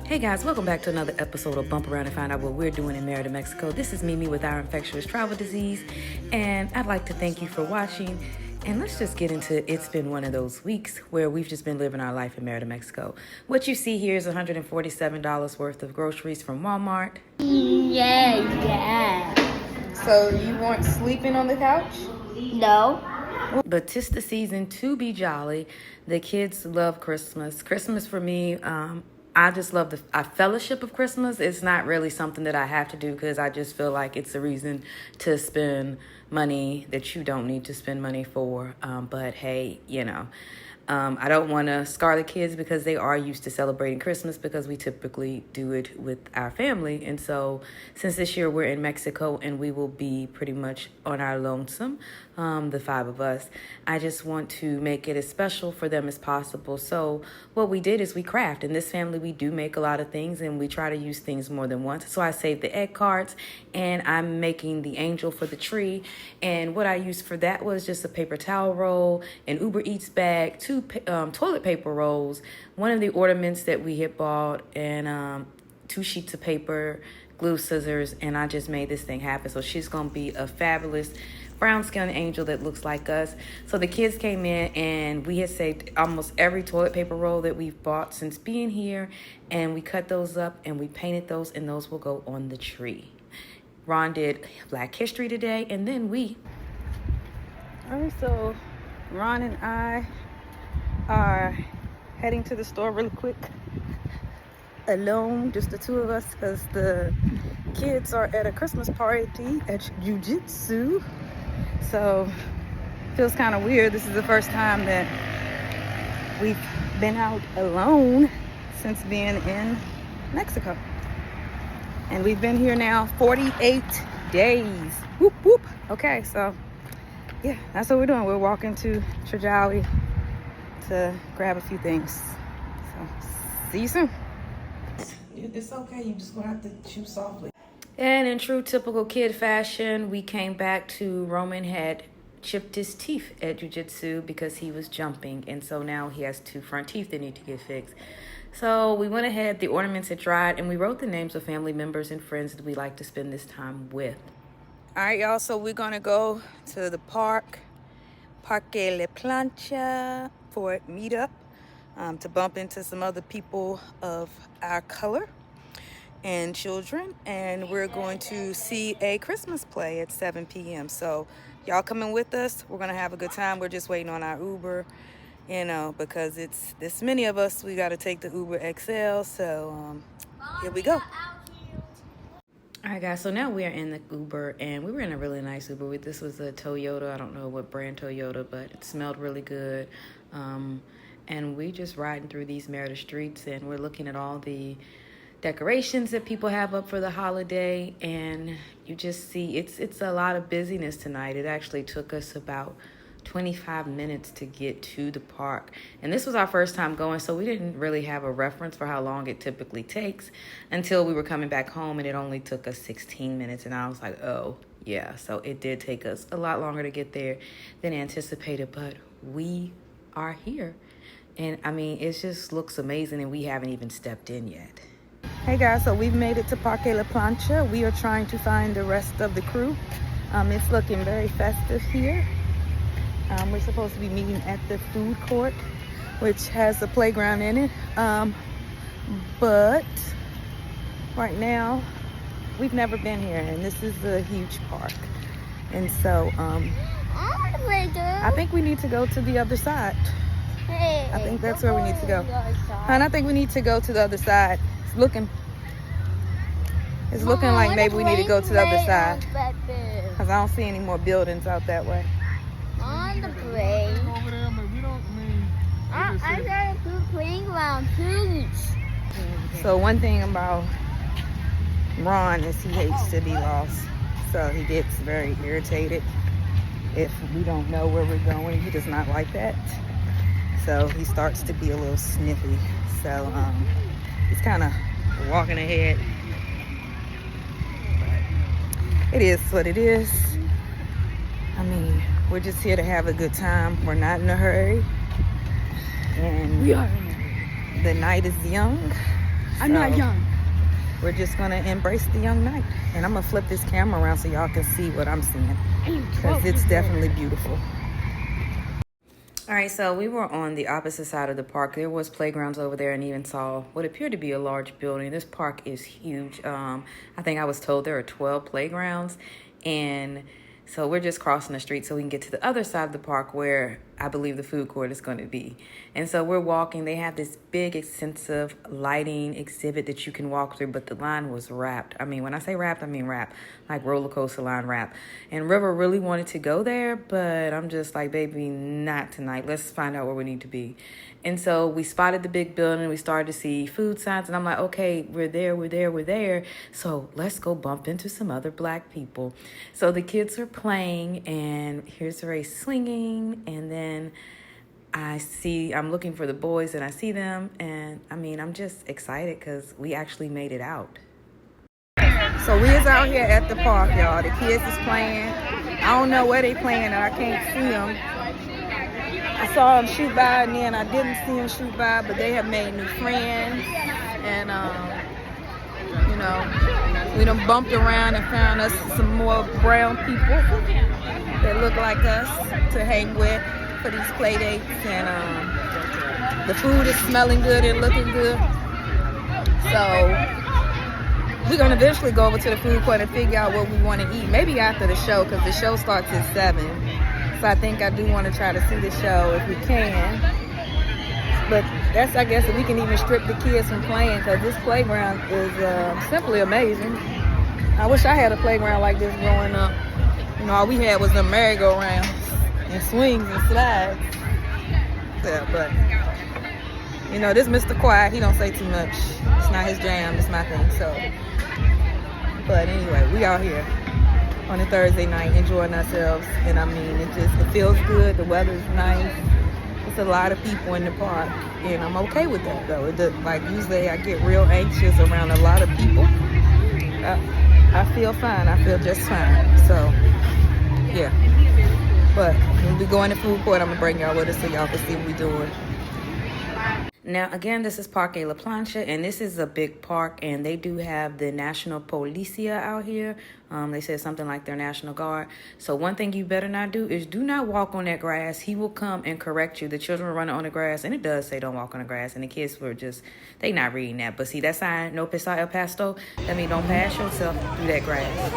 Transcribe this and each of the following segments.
Hey guys, welcome back to another episode of Bump Around and Find Out What We're Doing in Merida, Mexico. This is Mimi with our infectious travel disease, and I'd like to thank you for watching. And let's just get into it's been one of those weeks where we've just been living our life in Merida, Mexico. What you see here is $147 worth of groceries from Walmart. Yeah. So you weren't sleeping on the couch? No. But 'tis the season to be jolly. The kids love Christmas. Christmas for me, I just love the fellowship of Christmas. It's not really something that I have to do because I just feel like it's a reason to spend money that you don't need to spend money for. But hey, I don't want to scar the kids because they are used to celebrating Christmas because we typically do it with our family. And so since this year we're in Mexico and we will be pretty much on our lonesome, the five of us, I just want to make it as special for them as possible. So what we did is we craft. In this family, we do make a lot of things and we try to use things more than once. So I saved the egg carts and I'm making the angel for the tree. And what I used for that was just a paper towel roll, an Uber Eats bag, two toilet paper rolls, one of the ornaments that we had bought, and 2 sheets of paper, glue, scissors, and I just made this thing happen. So she's going to be a fabulous brown skin angel that looks like us. So the kids came in and we had saved almost every toilet paper roll that we've bought since being here, and we cut those up and we painted those, and those will go on the tree. Ron did Black History today, and then all right, so Ron and I are heading to the store really quick, alone, just the two of us, because the kids are at a Christmas party at Jiu-Jitsu. So feels kind of weird. This is the first time that we've been out alone since being in Mexico. And we've been here now 48 days. Whoop, whoop. Okay, so yeah, that's what we're doing. We're walking to Trajali to grab a few things. So see you soon. It's okay, you just gonna have to chew softly. And in true typical kid fashion, we came back to Roman had chipped his teeth at jiu-jitsu because he was jumping, and so now he has 2 front teeth that need to get fixed. So we went ahead, the ornaments had dried, and we wrote the names of family members and friends that we like to spend this time with. All right, y'all, so we're gonna go to the Parque La Plancha for a meetup, to bump into some other people of our color and children, and we're going to see a Christmas play at 7 p.m. So y'all coming with us. We're gonna have a good time. We're just waiting on our Uber, because it's this many of us. We got to take the Uber XL. So here we go. All right, guys, so now we are in the Uber, and we were in a really nice Uber. This was a Toyota. I don't know what brand Toyota, but it smelled really good. And we just riding through these Merida streets, and we're looking at all the decorations that people have up for the holiday, and you just see it's a lot of busyness tonight. It actually took us about 25 minutes to get to the park, and this was our first time going, so we didn't really have a reference for how long it typically takes until we were coming back home, and it only took us 16 minutes, and I was like, oh yeah, so it did take us a lot longer to get there than anticipated, but we are here, and I mean, it just looks amazing, and we haven't even stepped in yet. Hey guys, so we've made it to Parque La Plancha. We are trying to find the rest of the crew. It's looking very festive here. We're supposed to be meeting at the food court, which has a playground in it. But right now, we've never been here, and this is a huge park. And so, I think we need to go to the other side. I think that's where we need to go. And I think we need to go to the other side. It's looking like maybe we need to go to the other side, because I don't see any more buildings out that way. On the plane. I got a good playground too. So one thing about Ron is he hates to be lost. So he gets very irritated if we don't know where we're going. He does not like that. So he starts to be a little sniffy. So he's kind of walking ahead. But it is what it is. I mean, we're just here to have a good time. We're not in a hurry. And the night is young. I'm not young. We're just gonna embrace the young night. And I'm gonna flip this camera around so y'all can see what I'm seeing, because it's definitely beautiful. All right, so we were on the opposite side of the park. There was playgrounds over there, and even saw what appeared to be a large building. This park is huge. I think I was told there are 12 playgrounds, and so we're just crossing the street so we can get to the other side of the park where I believe the food court is going to be. And so we're walking. They have this big, extensive lighting exhibit that you can walk through, but the line was wrapped. I mean, when I say wrapped, I mean wrapped, like roller coaster line wrapped. And River really wanted to go there, but I'm just like, baby, not tonight. Let's find out where we need to be. And so we spotted the big building. We started to see food signs, and I'm like, okay, we're there. So let's go bump into some other black people. So the kids are playing, and here's Ray swinging, and then I'm looking for the boys, and I see them, and I mean, I'm just excited because we actually made it out. So we is out here at the park, y'all. The kids is playing. I don't know where they playing, and I can't see them. I saw them shoot by, and then I didn't see them shoot by, but they have made new friends, and you know, we done bumped around and found us some more brown people that look like us to hang with for these play dates. And the food is smelling good and looking good. So we're gonna eventually go over to the food court and figure out what we want to eat. Maybe after the show, because the show starts at 7. So I think I do want to try to see the show if we can. But that's, I guess, if we can even strip the kids from playing, because this playground is simply amazing. I wish I had a playground like this growing up. You know, all we had was the merry-go-rounds and swings and slides. Yeah, but, you know, this Mr. Quiet, he don't say too much. It's not his jam, it's my thing, so. But anyway, we out here on a Thursday night enjoying ourselves, and I mean, it feels good. The weather's nice. It's a lot of people in the park, and I'm okay with that though. Like usually I get real anxious around a lot of people. I feel fine. I feel just fine. So yeah, but when we go in the food court, I'm gonna bring y'all with us so y'all can see what we're doing. Now, again, this is Parque La Plancha, and this is a big park, and they do have the National Policia out here. They said something like their National Guard. So one thing you better not do is do not walk on that grass. He will come and correct you. The children are running on the grass, and it does say don't walk on the grass, and the kids were just, they not reading that. But see, that sign, no pisar el pasto, that means don't pass yourself through that grass.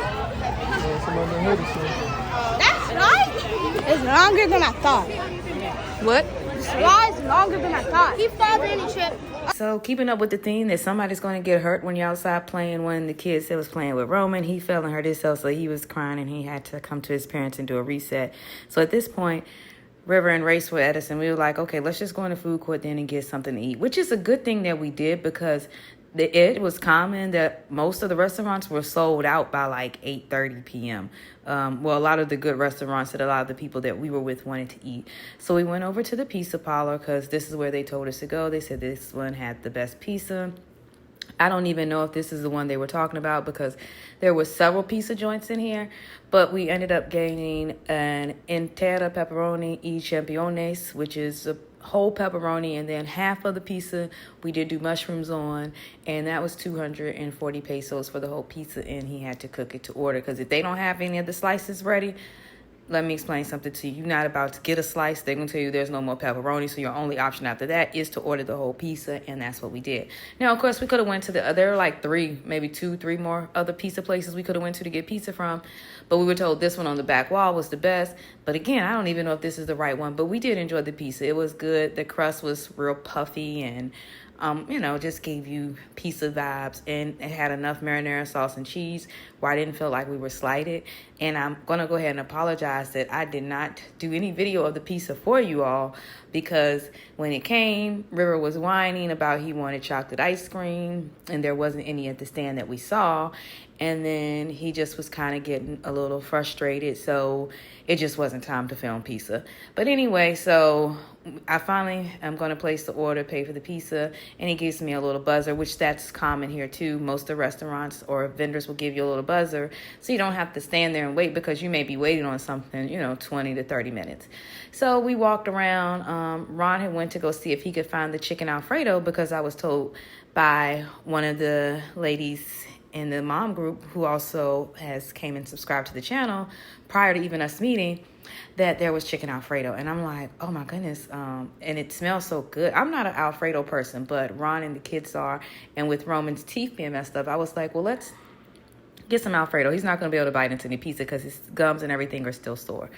That's right. It's longer than I thought. What? Why is longer than I thought? He falls in and trip. So keeping up with the theme that somebody's going to get hurt when you're outside playing. When the kid said was playing with Roman, he fell and hurt himself, so he was crying and he had to come to his parents and do a reset. So at this point, River and Race were at us, and we were like, okay, let's just go in the food court then and get something to eat, which is a good thing that we did, because it was common that most of the restaurants were sold out by like 8:30 p.m. Well, a lot of the good restaurants that a lot of the people that we were with wanted to eat. So we went over to the pizza parlor because this is where they told us to go. They said this one had the best pizza. I don't even know if this is the one they were talking about, because there were several pizza joints in here, but we ended up getting an intera pepperoni e championes, which is a whole pepperoni, and then half of the pizza we did do mushrooms on, and that was 240 pesos for the whole pizza, and he had to cook it to order, because if they don't have any of the slices ready, let me explain something to you. You're not about to get a slice. They're going to tell you there's no more pepperoni, so your only option after that is to order the whole pizza, and that's what we did. Now, of course, we could have went to there are like 3 more other pizza places we could have went to get pizza from, but we were told this one on the back wall was the best. But again, I don't even know if this is the right one, but we did enjoy the pizza. It was good. The crust was real puffy and just gave you pizza vibes, and it had enough marinara sauce and cheese where I didn't feel like we were slighted. And I'm going to go ahead and apologize that I did not do any video of the pizza for you all, because when it came, River was whining about he wanted chocolate ice cream, and there wasn't any at the stand that we saw. And then he just was kind of getting a little frustrated, so it just wasn't time to film pizza. But anyway, so I finally am going to place the order, pay for the pizza, and he gives me a little buzzer, which that's common here too. Most of the restaurants or vendors will give you a little buzzer so you don't have to stand there and wait, because you may be waiting on something, 20 to 30 minutes. So we walked around. Ron had went to go see if he could find the chicken Alfredo, because I was told by one of the ladies in the mom group, who also has came and subscribed to the channel prior to even us meeting, that there was chicken Alfredo. And I'm like, oh my goodness. And it smells so good. I'm not an Alfredo person, but Ron and the kids are. And with Roman's teeth being messed up, I was like, well, let's get some Alfredo. He's not going to be able to bite into any pizza because his gums and everything are still sore.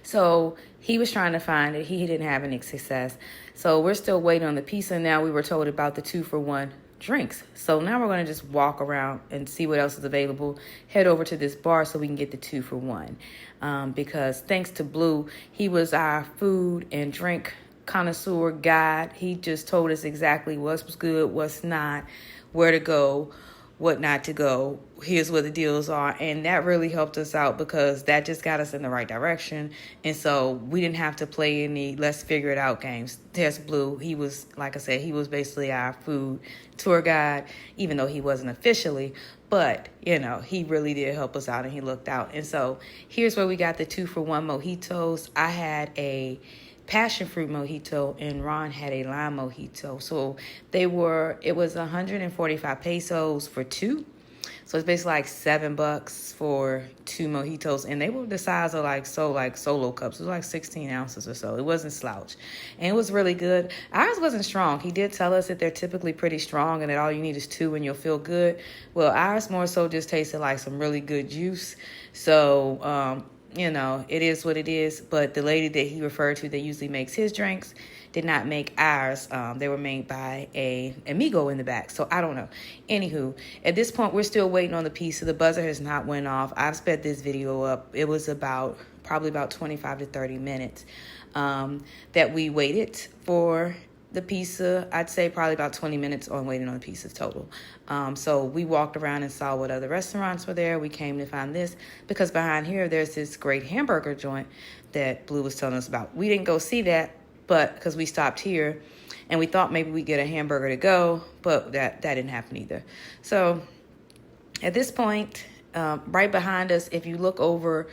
So he was trying to find it. He didn't have any success. So we're still waiting on the pizza. Now we were told about the 2-for-1 drinks. So now we're going to just walk around and see what else is available, head over to this bar so we can get the 2-for-1. Because thanks to Blue, he was our food and drink connoisseur guide. He just told us exactly what was good, what's not, where to go, what not to go. Here's where the deals are. And that really helped us out, because that just got us in the right direction. And so we didn't have to play any let's figure it out games. There's Blue. He was, like I said, he was basically our food tour guide, even though he wasn't officially. But, he really did help us out, and he looked out. And so here's where we got the 2-for-1 mojitos. I had a passion fruit mojito and Ron had a lime mojito. So it was 145 pesos for two. So it's basically like $7 for 2 mojitos, and they were the size of like solo cups. It was like 16 ounces or so. It wasn't slouch, and it was really good. Ours wasn't strong. He did tell us that they're typically pretty strong, and that all you need is 2 and you'll feel good. Well, ours more so just tasted like some really good juice. So it is what it is. But the lady that he referred to that usually makes his drinks did not make ours. They were made by a amigo in the back. So I don't know. Anywho, at this point, we're still waiting on the pizza. The buzzer has not went off. I've sped this video up. It was probably about 25 to 30 minutes that we waited for the pizza. I'd say probably about 20 minutes on waiting on the pizza total. So we walked around and saw what other restaurants were there. We came to find this because behind here, there's this great hamburger joint that Blue was telling us about. We didn't go see that, but because we stopped here and we thought maybe we'd get a hamburger to go, but that didn't happen either. So at this point, right behind us, if you look over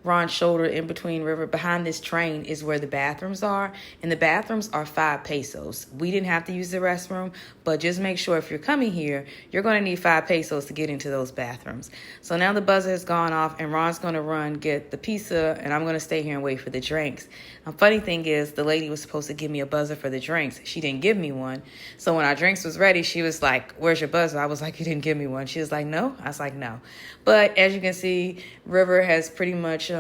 Ron's shoulder in between River, behind this train is where the bathrooms are. And the bathrooms are 5 pesos. We didn't have to use the restroom, but just make sure if you're coming here, you're going to need 5 pesos to get into those bathrooms. So now the buzzer has gone off and Ron's going to run, get the pizza, and I'm going to stay here and wait for the drinks. Funny thing is, the lady was supposed to give me a buzzer for the drinks. She didn't give me one. So when our drinks was ready, she was like, where's your buzzer? I was like, you didn't give me one. She was like, no. I was like, no. But as you can see, River has pretty much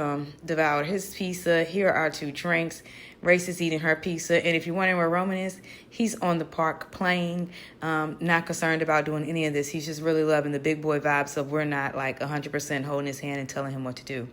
devoured his pizza. Here are our 2 drinks. Race is eating her pizza. And if you're wondering where Roman is, he's on the park playing, not concerned about doing any of this. He's just really loving the big boy vibe, so we're not like 100% holding his hand and telling him what to do.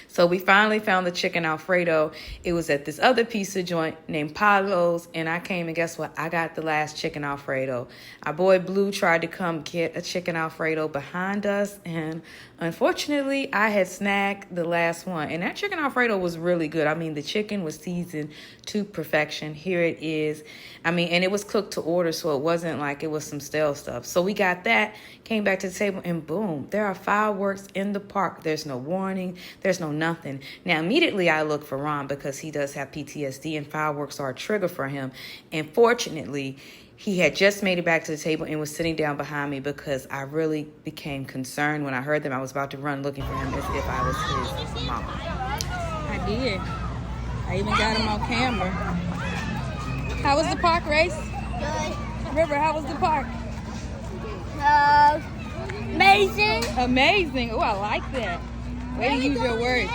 So we finally found the chicken Alfredo. It was at this other pizza joint named Pablo's, and I came and guess what? I got the last chicken Alfredo. Our boy Blue tried to come get a chicken Alfredo behind us, and unfortunately, I had snagged the last one. And that chicken Alfredo was really good. I mean, the chicken was seasoned to perfection. Here it is. I mean, and it was cooked to order, so it wasn't like it was some stale stuff. So we got that, came back to the table, and boom, there are fireworks in the park. There's no warning. There's no nothing. Now, immediately I look for Ron because he does have PTSD, and fireworks are a trigger for him. And fortunately, he had just made it back to the table and was sitting down behind me because I really became concerned when I heard them. I was about to run looking for him as if I was his mom. I did. I even got him on camera. How was the park, Race? Good. River, how was the park? Amazing. Amazing. Oh, I like that. Way to use your words.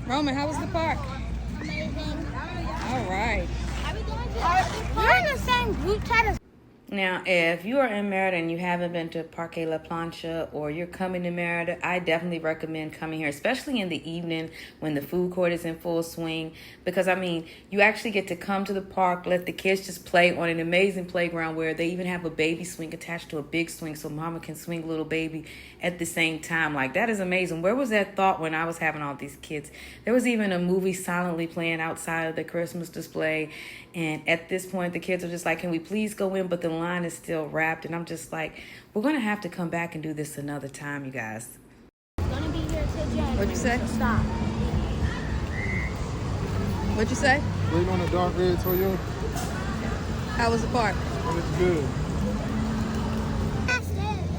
Roman, how was the park? Amazing. All right. We're in the same group chat as Now, if you are in Merida and you haven't been to Parque La Plancha or you're coming to Merida, I definitely recommend coming here, especially in the evening when the food court is in full swing. Because, I mean, you actually get to come to the park, let the kids just play on an amazing playground where they even have a baby swing attached to a big swing so mama can swing little baby at the same time. Like, that is amazing. Where was that thought when I was having all these kids? There was even a movie silently playing outside of the Christmas display. And at this point, the kids are just like, can we please go in? But the line is still wrapped. And I'm just like, we're going to have to come back and do this another time, you guys. Gonna be here till January. What'd you say? So stop. What'd you say? Waiting on a dark red Toyota. How was the park? And it's good.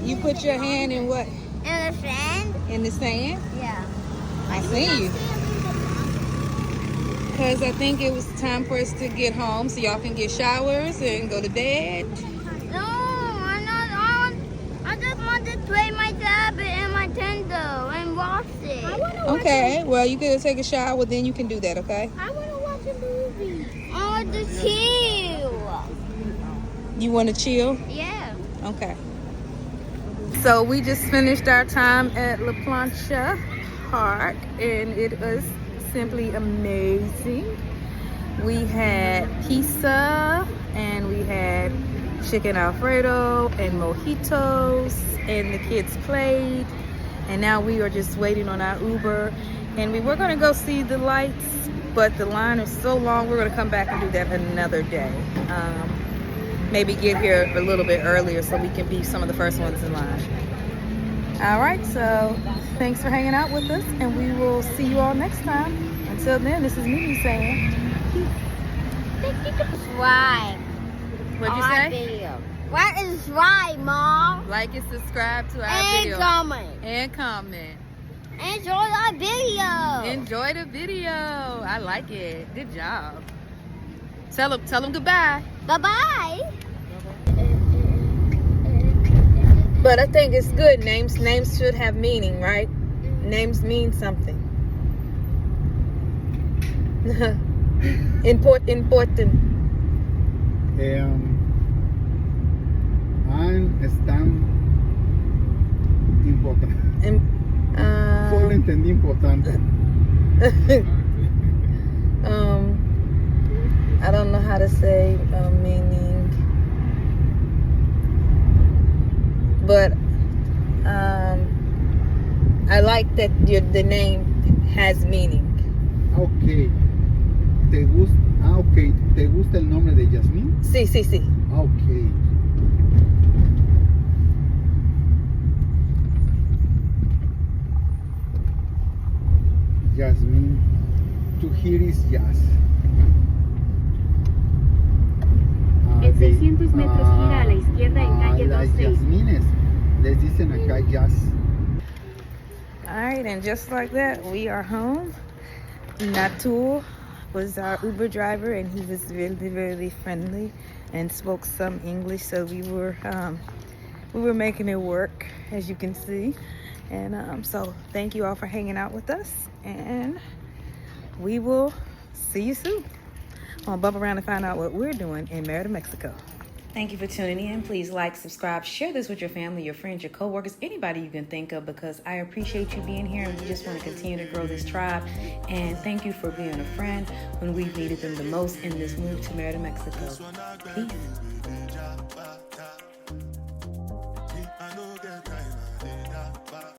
You put your hand in what? In the sand? In the sand? Yeah. I see you. Because I think it was time for us to get home so y'all can get showers and go to bed. No, I'm not on. I just want to play my tablet and my Nintendo and watch it. I want to Okay, well, you could take a shower, then you can do that, okay? I want to watch a movie. I want to chill. You want to chill? Yeah. Okay. So we just finished our time at La Plancha Park, and it was simply amazing. We had pizza, and we had chicken Alfredo and mojitos, and the kids played. And now we are just waiting on our Uber, and we were going to go see the lights, but the line is so long, we're going to come back and do that another day. Maybe get here a little bit earlier so we can be some of the first ones in line. All right, so thanks for hanging out with us, and we will see you all next time. Until then, this is Mimi saying peace. Subscribe. What'd you on our say? Video. What is right, Mom? Like and subscribe to our And video. comment. And comment. Enjoy our video. Enjoy the video. I like it. Good job. Tell them goodbye. Bye-bye. But I think it's good. Names should have meaning, right? Names mean something. Important. Están importantes. Solo entendí importante. I don't know how to say meaning, but I like that the name has meaning. Okay. Okay. ¿Te gusta el nombre de Yasmín? Sí. Okay. Yasmín. To hear is jazz. En 600 metros gira a la izquierda en calle Las 26. Yasmines les dicen acá jazz. All right, and just like that, we are home. Natul was our Uber driver, and he was really, really friendly and spoke some English, so we were making it work, as you can see. And so thank you all for hanging out with us, and we will see you soon. I'll bump around and find out what we're doing in Merida, Mexico. Thank you for tuning in. Please like, subscribe, share this with your family, your friends, your coworkers, anybody you can think of, because I appreciate you being here, and we just want to continue to grow this tribe. And thank you for being a friend when we've needed them the most in this move to Merida, Mexico. Peace.